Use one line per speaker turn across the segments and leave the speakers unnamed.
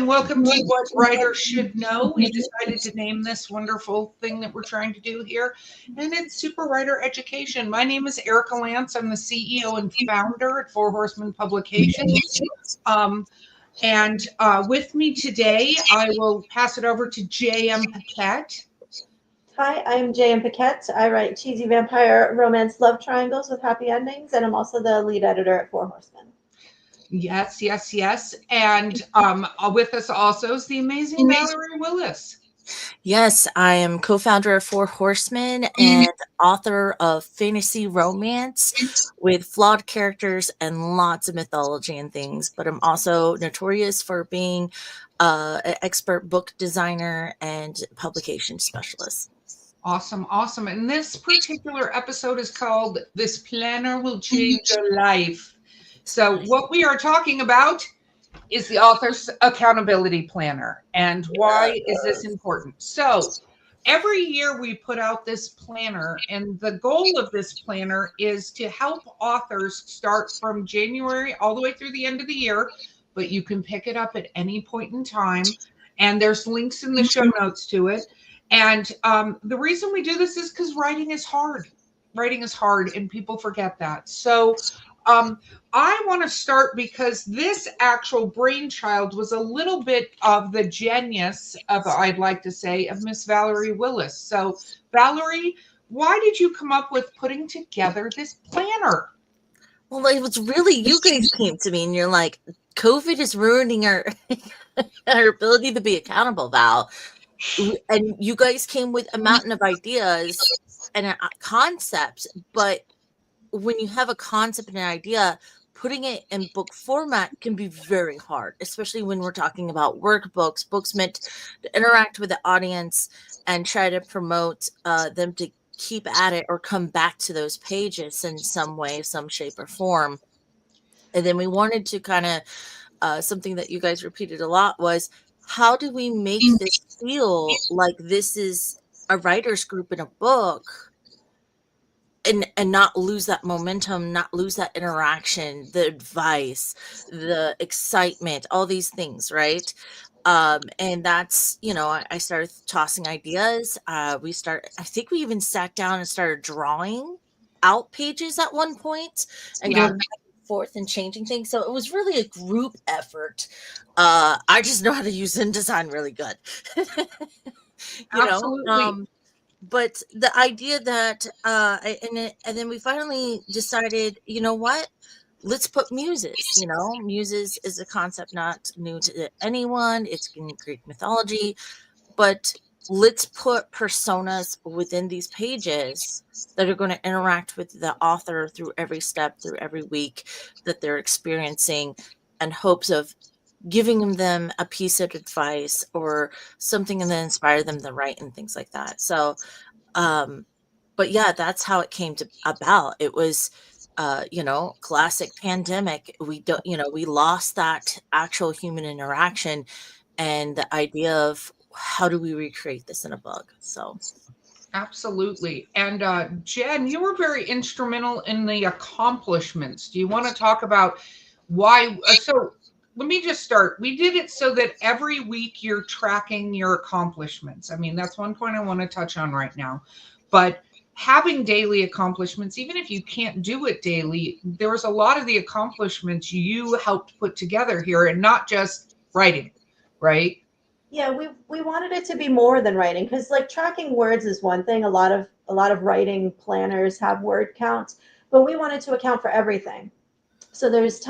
and welcome to What Writers Should Know. We decided to name this wonderful thing that we're trying to do here, and it's Super Writer Education. My name is Erica Lance. I'm the CEO and founder at Four Horsemen Publications. And with me today, I will pass it over to J.M. Paquette.
Hi, I'm J.M. Paquette. I write cheesy vampire romance love triangles with happy endings, and I'm also the lead editor at Four Horsemen.
Yes, yes, yes. And with us also is the amazing Valerie Willis.
Yes, I am co-founder of Four Horsemen and author of fantasy romance with flawed characters and lots of mythology and things. But I'm also notorious for being an expert book designer and publication specialist.
Awesome, awesome. And this particular episode is called This Planner Will Change Your Life. So what we are talking about is the author's accountability planner. And why is this important? So every year we put out this planner, and the goal of this planner is to help authors start from January all the way through the end of the year, but you can pick it up at any point in time. And there's links in the show notes to it. And the reason we do this is because writing is hard. Writing is hard, and people forget that. So I want to start because this actual brainchild was a little bit of the genius of, I'd like to say, of Miss Valerie Willis. So, Valerie, why did you come up with putting together this planner?
Well, it was really, you guys came to me and you're like, COVID is ruining our ability to be accountable, Val. And you guys came with a mountain of ideas and concepts, but when you have a concept and an idea, putting it in book format can be very hard, especially when we're talking about workbooks, books meant to interact with the audience and try to promote them to keep at it or come back to those pages in some way, some shape or form. And then we wanted to kind of, something that you guys repeated a lot was, how do we make this feel like this is a writer's group in a book? And not lose that momentum, not lose that interaction, the advice, the excitement, all these things, right? And that's, I started tossing ideas. I think we even sat down and started drawing out pages at one point and going back and forth and changing things. So it was really a group effort. I just know how to use InDesign really good.
Absolutely.
But the idea that, and then we finally decided, you know what? Let's put muses. Muses is a concept not new to anyone. It's in Greek mythology, but let's put personas within these pages that are going to interact with the author through every step, through every week that they're experiencing, in hopes of giving them a piece of advice or something and then inspire them to write and things like that. So, but yeah, that's how it came about. It was, classic pandemic. We lost that actual human interaction and the idea of how do we recreate this in a book? So.
Absolutely. And Jen, you were very instrumental in the accomplishments. Do you want to talk about why? So let me just start. We did it so that every week you're tracking your accomplishments. I mean, that's one point I want to touch on right now. But having daily accomplishments, even if you can't do it daily, there was a lot of the accomplishments you helped put together here, and not just writing, right?
Yeah, we wanted it to be more than writing, because like tracking words is one thing. A lot of writing planners have word counts, but we wanted to account for everything. So there's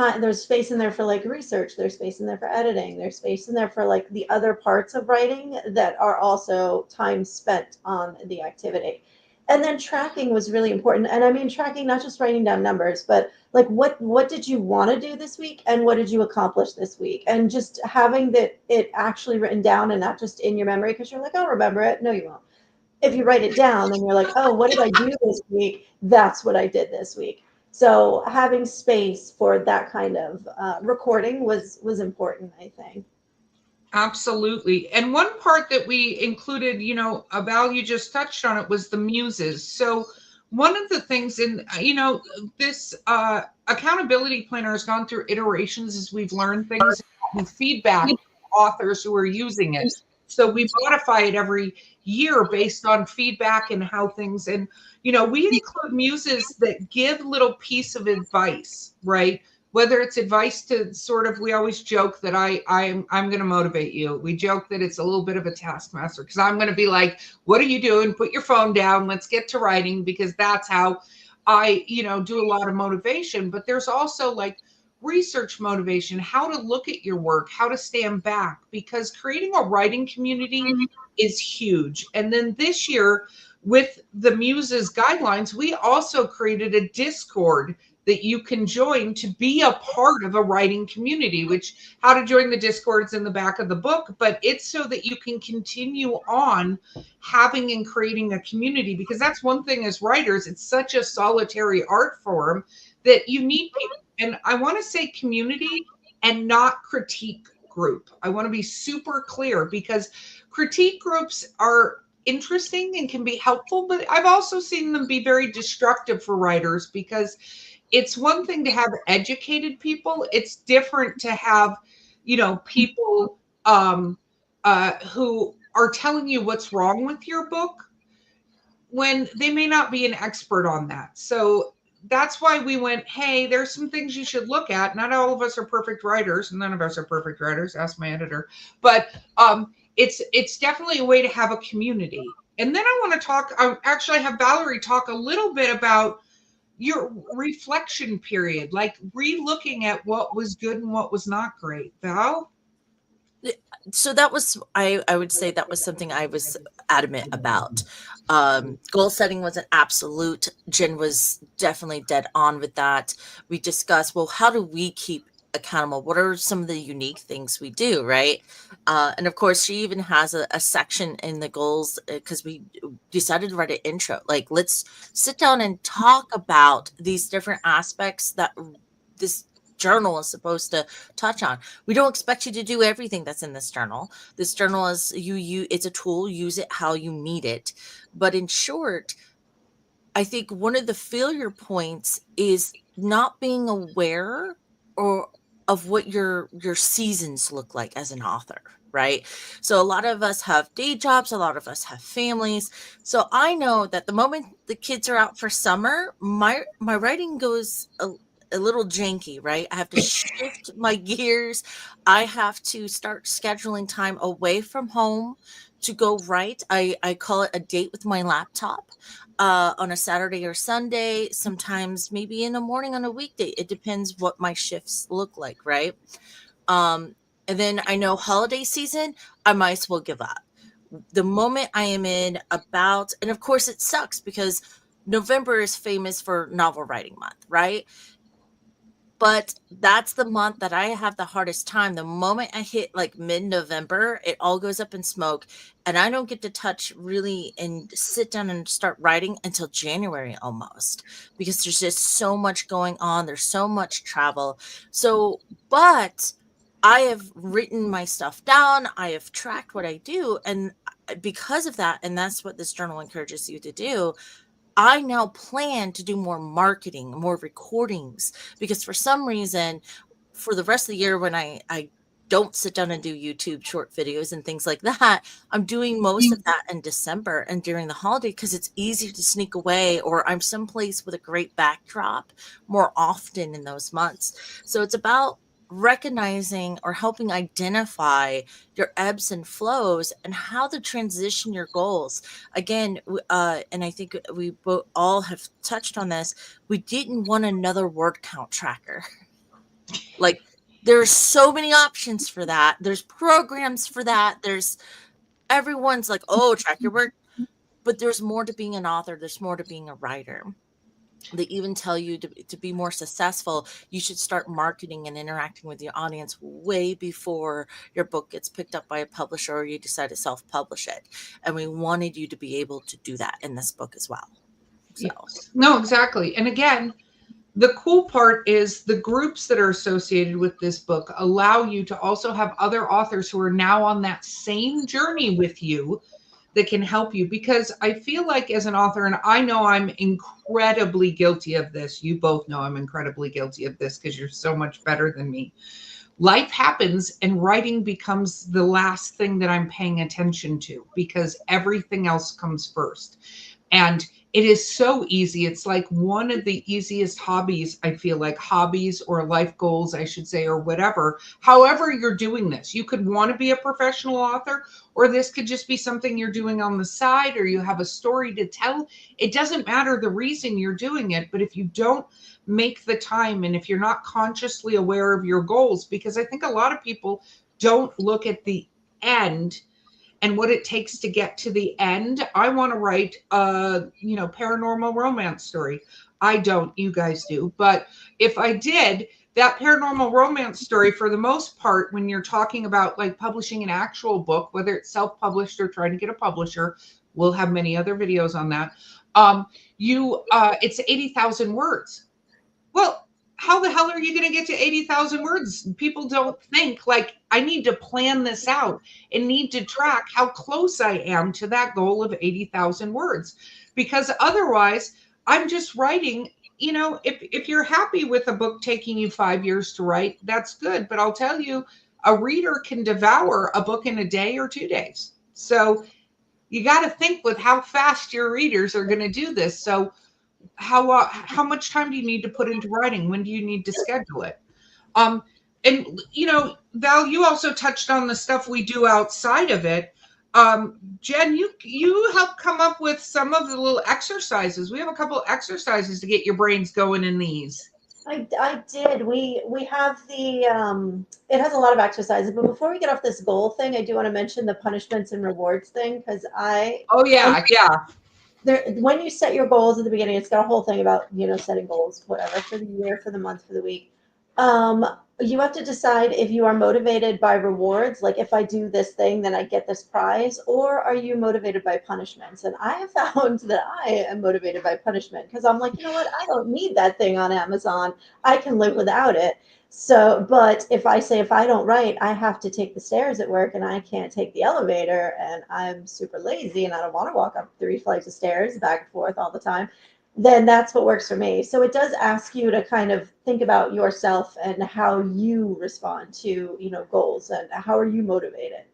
space in there for like research, there's space in there for editing, there's space in there for like the other parts of writing that are also time spent on the activity. And then tracking was really important. And I mean tracking, not just writing down numbers, but like what did you want to do this week and what did you accomplish this week? And just having it actually written down and not just in your memory, because you're like, I'll remember it. No, you won't. If you write it down, then you're like, oh, what did I do this week? That's what I did this week. So having space for that kind of recording was important, I think.
Absolutely. And one part that we included, Val, you just touched on it, was the muses. So one of the things in, this accountability planner has gone through iterations as we've learned things and feedback. authors who are using it. So we modify it every year based on feedback and how things, and we include muses that give little piece of advice, right? Whether it's advice to sort of, we always joke that I'm going to motivate you. We joke that it's a little bit of a taskmaster because I'm going to be like, what are you doing? Put your phone down. Let's get to writing, because that's how I, do a lot of motivation. But there's also like research motivation, how to look at your work, how to stand back, because creating a writing community is huge. And then this year with the Muses guidelines, we also created a Discord that you can join to be a part of a writing community, which how to join the Discords in the back of the book, but it's so that you can continue on having and creating a community, because that's one thing as writers, it's such a solitary art form that you need people. And I want to say community and not critique group. I want to be super clear, because critique groups are interesting and can be helpful, but I've also seen them be very destructive for writers, because it's one thing to have educated people. It's different to have, people who are telling you what's wrong with your book when they may not be an expert on that. So that's why we went, hey, there's some things you should look at. Not all of us are perfect writers. None of us are perfect writers. Ask my editor. But it's definitely a way to have a community. And then I want to talk, I actually have Valerie talk a little bit about your reflection period, like re-looking at what was good and what was not great. Val?
So that was, I would say that was something I was adamant about. Goal setting was an absolute. Jen was definitely dead on with that. We discussed, well, how do we keep accountable? What are some of the unique things we do, right? And of course, she even has a section in the goals, because we decided to write an intro. Like, let's sit down and talk about these different aspects that this journal is supposed to touch on. We don't expect you to do everything that's in this journal. This journal is it's a tool, use it how you need it. But in short, I think one of the failure points is not being aware or of what your seasons look like as an author, right? So a lot of us have day jobs, a lot of us have families. So I know that the moment the kids are out for summer, my writing goes a little janky, right? I have to shift my gears. I have to start scheduling time away from home to go write. I call it a date with my laptop on a Saturday or Sunday, sometimes maybe in the morning on a weekday. It depends what my shifts look like, right? And then I know holiday season, I might as well give up. The moment I am in about, and of course it sucks because November is famous for novel writing month, right? But that's the month that I have the hardest time. The moment I hit like mid-November, it all goes up in smoke, and I don't get to touch really and sit down and start writing until January almost, because there's just so much going on. There's so much travel. So, but I have written my stuff down. I have tracked what I do. And because of that, and that's what this journal encourages you to do, I now plan to do more marketing, more recordings, because for some reason, for the rest of the year, when I don't sit down and do YouTube short videos and things like that, I'm doing most of that in December and during the holiday, because it's easier to sneak away, or I'm someplace with a great backdrop more often in those months. So it's about recognizing or helping identify your ebbs and flows and how to transition your goals. Again, and I think we both all have touched on this, we didn't want another word count tracker. Like, there's so many options for that. There's programs for that. There's everyone's like, oh, track your word. But there's more to being an author. There's more to being a writer. They even tell you to be more successful, you should start marketing and interacting with your audience way before your book gets picked up by a publisher or you decide to self-publish it. And we wanted you to be able to do that in this book as well. So.
Yes. No, exactly. And again, the cool part is the groups that are associated with this book allow you to also have other authors who are now on that same journey with you that can help you. Because I feel like as an author, and I know I'm incredibly guilty of this. You both know I'm incredibly guilty of this because you're so much better than me. life happens and writing becomes the last thing that I'm paying attention to because everything else comes first. And it is so easy. It's like one of the easiest hobbies, I feel like hobbies or life goals, I should say, or whatever. However, you're doing this, you could want to be a professional author, or this could just be something you're doing on the side, or you have a story to tell. It doesn't matter the reason you're doing it, but if you don't make the time and if you're not consciously aware of your goals, because I think a lot of people don't look at the end and what it takes to get to the end. I want to write a, paranormal romance story. I don't, you guys do. But if I did, that paranormal romance story, for the most part, when you're talking about like publishing an actual book, whether it's self-published or trying to get a publisher, we'll have many other videos on that. It's 80,000 words. Well, how the hell are you going to get to 80,000 words? People don't think like I need to plan this out and need to track how close I am to that goal of 80,000 words, because otherwise I'm just writing. If you're happy with a book taking you 5 years to write, that's good. But I'll tell you, a reader can devour a book in a day or 2 days. So you got to think with how fast your readers are going to do this. So how much time do you need to put into writing? When do you need to schedule it? And Val, you also touched on the stuff we do outside of it. Jen, you helped come up with some of the little exercises. We have a couple of exercises to get your brains going in these.
I did. We have it has a lot of exercises, but before we get off this goal thing, I do want to mention the punishments and rewards thing because
Oh yeah, yeah.
when you set your goals at the beginning, it's got a whole thing about setting goals, whatever, for the year, for the month, for the week. You have to decide if you are motivated by rewards, like if I do this thing, then I get this prize, or are you motivated by punishments? And I have found that I am motivated by punishment because I'm like, you know what? I don't need that thing on Amazon. I can live without it. So, but if I don't write, I have to take the stairs at work and I can't take the elevator and I'm super lazy and I don't want to walk up 3 flights of stairs back and forth all the time, then that's what works for me. So it does ask you to kind of think about yourself and how you respond to, goals and how are you motivated.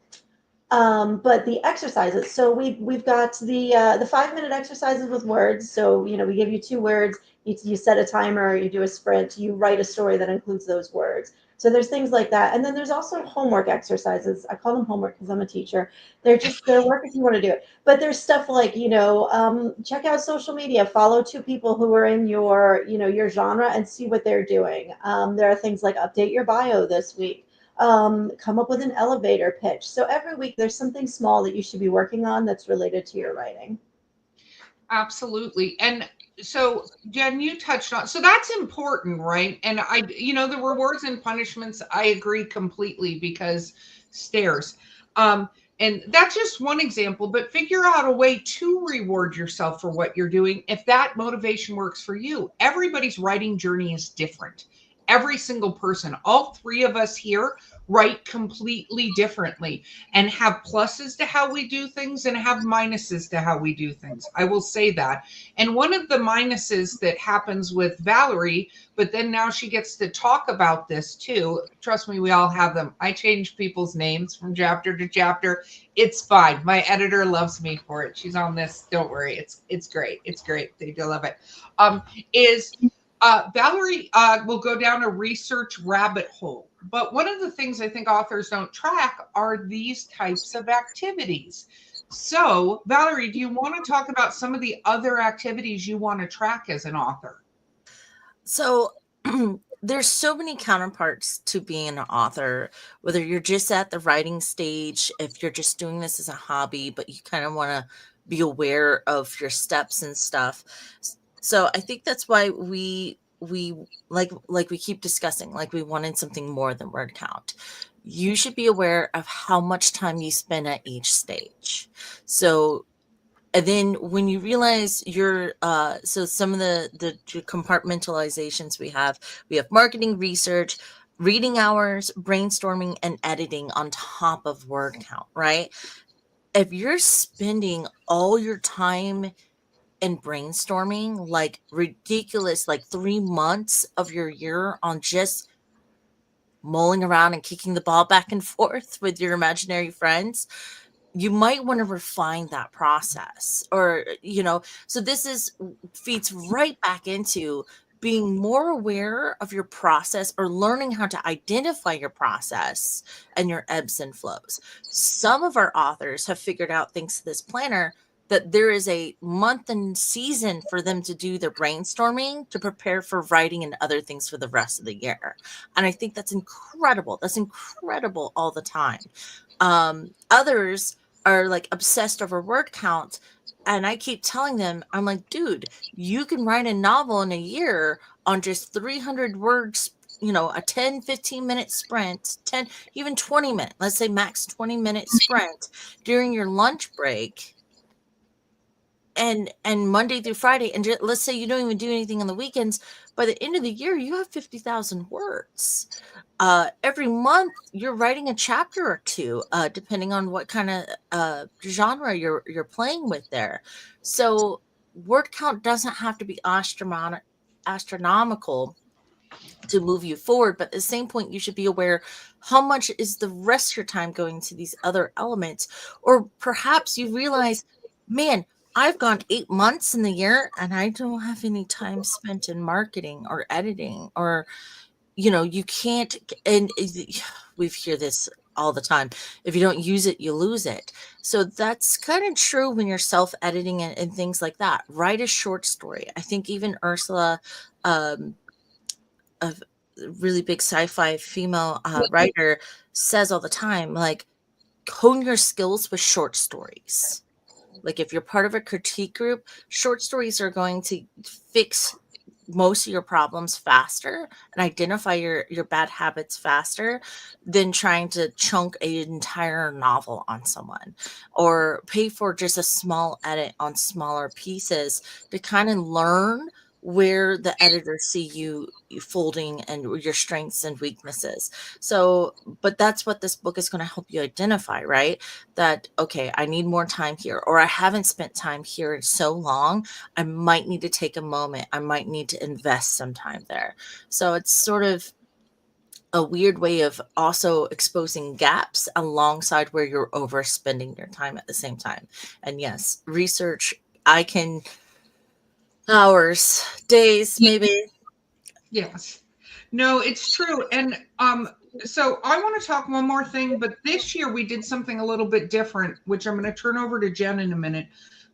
But the exercises, so we've got the 5 minute exercises with words. So we give you 2 words, you set a timer, you do a sprint, you write a story that includes those words. So there's things like that, and then there's also homework exercises. I call them homework because I'm a teacher. They're work if you want to do it. But there's stuff like check out social media, follow 2 people who are in your genre, and see what they're doing. There are things like update your bio this week. Come up with an elevator pitch. So every week there's something small that you should be working on that's related to your writing.
Absolutely. And so Jen, you touched on, so that's important, right? And the rewards and punishments, I agree completely, because stairs. And that's just one example, but figure out a way to reward yourself for what you're doing if that motivation works for you. Everybody's writing journey is different. Every single person, all 3 of us here, write completely differently and have pluses to how we do things and have minuses to how we do things. I will say that. And one of the minuses that happens with Valerie, but then now she gets to talk about this too. Trust me, we all have them. I change people's names from chapter to chapter. It's fine. My editor loves me for it. She's on this. Don't worry. It's great. It's great. They do love it. Valerie will go down a research rabbit hole. But one of the things I think authors don't track are these types of activities. So, Valerie, do you want to talk about some of the other activities you want to track as an author?
So, there's so many counterparts to being an author, whether you're just at the writing stage, if you're just doing this as a hobby, but you kind of want to be aware of your steps and stuff. So I think that's why we like we keep discussing, like we wanted something more than word count. You should be aware of how much time you spend at each stage. So, and then when you realize so some of the compartmentalizations we have marketing, research, reading hours, brainstorming, and editing on top of word count, right? If you're spending all your time and brainstorming like ridiculous, like 3 months of your year on just mulling around and kicking the ball back and forth with your imaginary friends, you might want to refine that process. Or, so this is feeds right back into being more aware of your process, or learning how to identify your process and your ebbs and flows. Some of our authors have figured out, thanks to this planner, that there is a month and season for them to do their brainstorming to prepare for writing and other things for the rest of the year. And I think that's incredible. That's incredible all the time. Others are like obsessed over word count. And I keep telling them, I'm like, dude, you can write a novel in a year on just 300 words, a 10, 15-minute sprint, 10, even 20-minute, let's say max 20-minute sprint during your lunch break. And Monday through Friday, and let's say you don't even do anything on the weekends. By the end of the year, you have 50,000 words. Every month, you're writing a chapter or two, depending on what kind of genre you're playing with there. So word count doesn't have to be astronomical to move you forward, but at the same point, you should be aware how much is the rest of your time going to these other elements. Or perhaps you realize, man, I've gone 8 months in the year and I don't have any time spent in marketing or editing, or, you can't, and we hear this all the time. If you don't use it, you lose it. So that's kind of true when you're self-editing and things like that. Write a short story. I think even Ursula, a really big sci-fi female writer, says all the time, like, hone your skills with short stories. Like, if you're part of a critique group, short stories are going to fix most of your problems faster and identify your bad habits faster than trying to chunk an entire novel on someone, or pay for just a small edit on smaller pieces to kind of learn where the editors see you folding and your strengths and weaknesses. So, but that's what this book is going to help you identify, right? That, okay, I need more time here, or I haven't spent time here in so long. I might need to take a moment. I might need to invest some time there. So it's sort of a weird way of also exposing gaps alongside where you're overspending your time at the same time. And yes, research, I can hours, days, maybe.
Yes. No, it's true. And so I want to talk one more thing, but this year we did something a little bit different, which I'm going to turn over to Jen in a minute.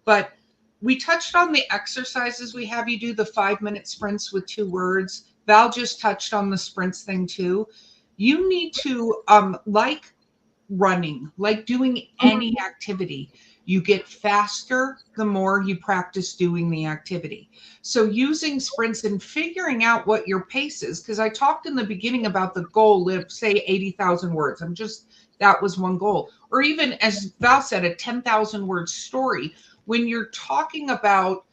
But we touched on the exercises we have you do, the 5-minute sprints with 2 words. Val just touched on the sprints thing too. You need to, like running, like doing any activity, you get faster the more you practice doing the activity. So using sprints and figuring out what your pace is, because I talked in the beginning about the goal of, say, 80,000 words. That was one goal. Or even, as Val said, a 10,000 word story. When you're talking about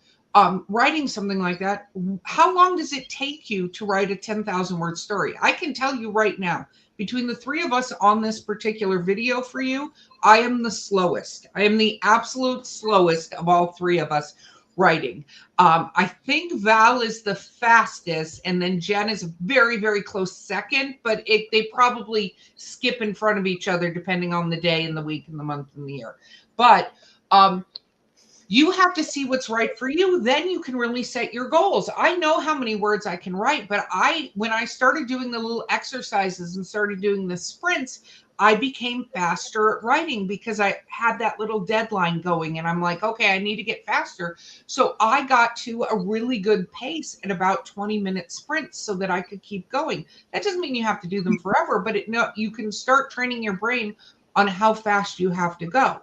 writing something like that, how long does it take you to write a 10,000 word story? I can tell you right now, between the 3 of us on this particular video for you, I am the slowest. I am the absolute slowest of all 3 of us writing. I think Val is the fastest, and then Jen is a very, very close second, but they probably skip in front of each other depending on the day and the week and the month and the year. But you have to see what's right for you. Then you can really set your goals. I know how many words I can write, but when I started doing the little exercises and started doing the sprints, I became faster at writing because I had that little deadline going, and I'm like, okay, I need to get faster. So I got to a really good pace at about 20-minute sprints so that I could keep going. That doesn't mean you have to do them forever, but you can start training your brain on how fast you have to go.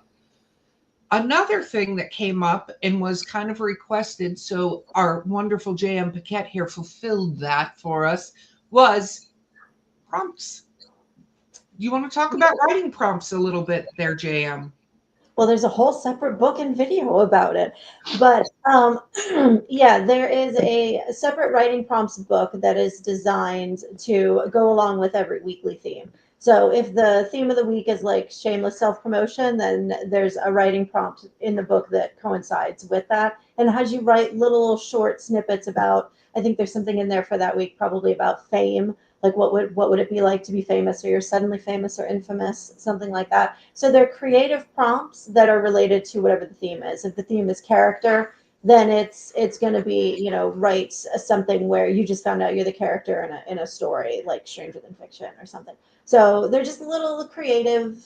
Another thing that came up and was kind of requested, so our wonderful J.M. Paquette here fulfilled that for us, was prompts. You want to talk about writing prompts a little bit there, J.M.?
Well, there's a whole separate book and video about it. But yeah, there is a separate writing prompts book that is designed to go along with every weekly theme. So if the theme of the week is like shameless self-promotion, then there's a writing prompt in the book that coincides with that and has you write little short snippets about, I think there's something in there for that week, probably about fame, Like what would it be like to be famous, or you're suddenly famous or infamous, something like that. So they're creative prompts that are related to whatever the theme is. If the theme is character, then it's going to be, write something where you just found out you're the character in a story like Stranger Than Fiction or something. So they're just little creative,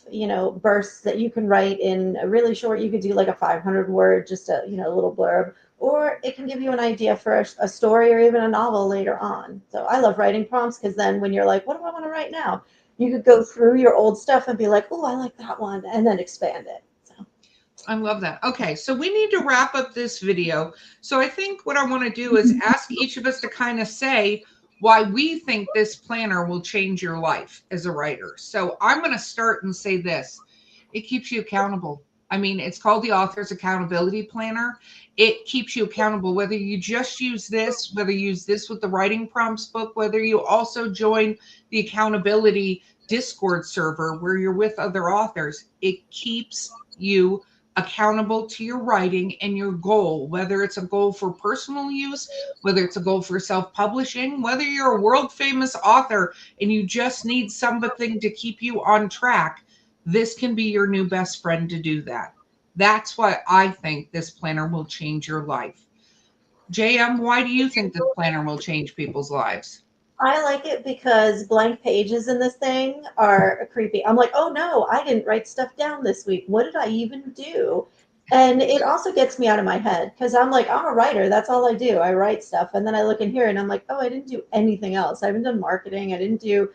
bursts that you can write in a really short. You could do like a 500 word, just a, little blurb, or it can give you an idea for a story or even a novel later on. So I love writing prompts, because then when you're like, what do I want to write now? You could go through your old stuff and be like, oh, I like that one, and then expand it. So.
I love that. Okay, so we need to wrap up this video. So I think what I want to do is ask each of us to kind of say why we think this planner will change your life as a writer. So I'm going to start and say this. It keeps you accountable. I mean, it's called the Author's Accountability Planner. It keeps you accountable, whether you just use this, whether you use this with the writing prompts book, whether you also join the accountability Discord server where you're with other authors. It keeps you accountable to your writing and your goal, whether it's a goal for personal use, whether it's a goal for self-publishing, whether you're a world famous author and you just need something to keep you on track. This can be your new best friend to do that. That's why I think this planner will change your life. JM, why do you think this planner will change people's lives?
I like it because blank pages in this thing are creepy. I'm like, oh no, I didn't write stuff down this week. What did I even do? And it also gets me out of my head, because I'm like, I'm a writer. That's all I do. I write stuff. And then I look in here and I'm like, oh, I didn't do anything else. I haven't done marketing. I didn't do,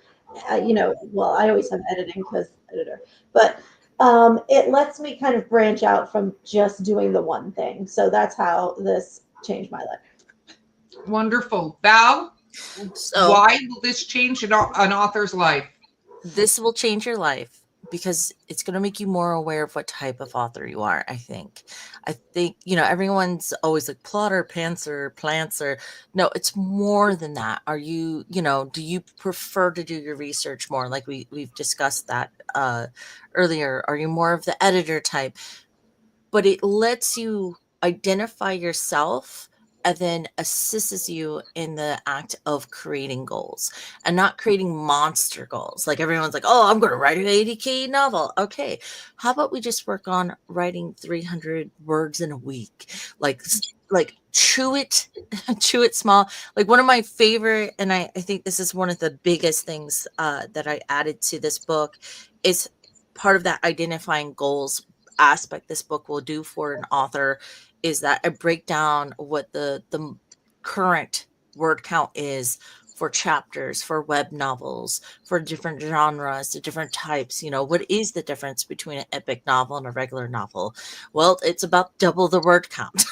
well, I always have editing because editor. But it lets me kind of branch out from just doing the one thing. So that's how this changed my life.
Wonderful. Val?
So
why will this change an author's life?
this will change your life because it's going to make you more aware of what type of author you are. I think, everyone's always like plotter, pantser, plantser. No, it's more than that. Are you, do you prefer to do your research more? Like we've discussed that earlier. Are you more of the editor type? But it lets you identify yourself and then assists you in the act of creating goals and not creating monster goals. Like everyone's like, oh, I'm going to write an 80K novel. Okay. How about we just work on writing 300 words in a week? Like chew it small. Like one of my favorite, and I think this is one of the biggest things that I added to this book, is part of that identifying goals aspect this book will do for an author is that I break down what the current word count is for chapters, for web novels, for different genres, the different types. What is the difference between an epic novel and a regular novel? Well, it's about double the word count.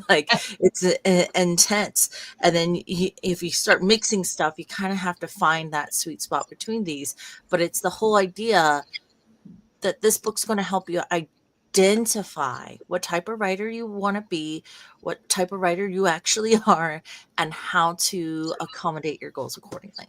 Like it's intense. And then if you start mixing stuff, you kind of have to find that sweet spot between these. But it's the whole idea that this book's going to help you identify what type of writer you want to be, what type of writer you actually are, and how to accommodate your goals accordingly.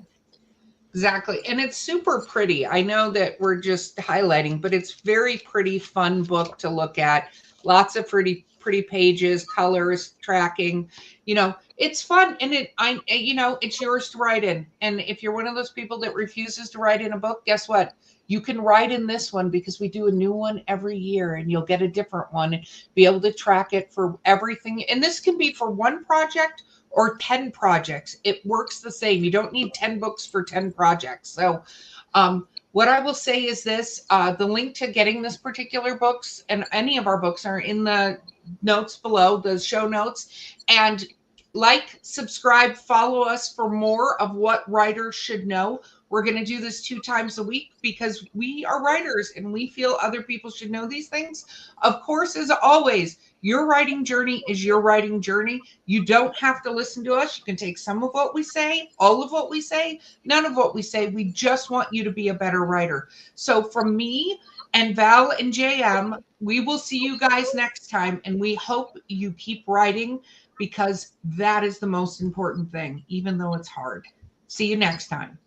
Exactly. And it's super pretty. I know that we're just highlighting, but it's very pretty, fun book to look at. Lots of pretty pages, colors, tracking. It's fun, and it's yours to write in. And if you're one of those people that refuses to write in a book, guess what? You can write in this one, because we do a new one every year, and you'll get a different one and be able to track it for everything. And this can be for one project or 10 projects. It works the same. You don't need 10 books for 10 projects. So what I will say is this, the link to getting this particular books and any of our books are in the notes below, the show notes. And like, subscribe, follow us for more of what writers should know. We're going to do this 2 times a week because we are writers and we feel other people should know these things. Of course, as always, your writing journey is your writing journey. You don't have to listen to us. You can take some of what we say, all of what we say, none of what we say. We just want you to be a better writer. So from me and Val and JM, we will see you guys next time. And we hope you keep writing, because that is the most important thing, even though it's hard. See you next time.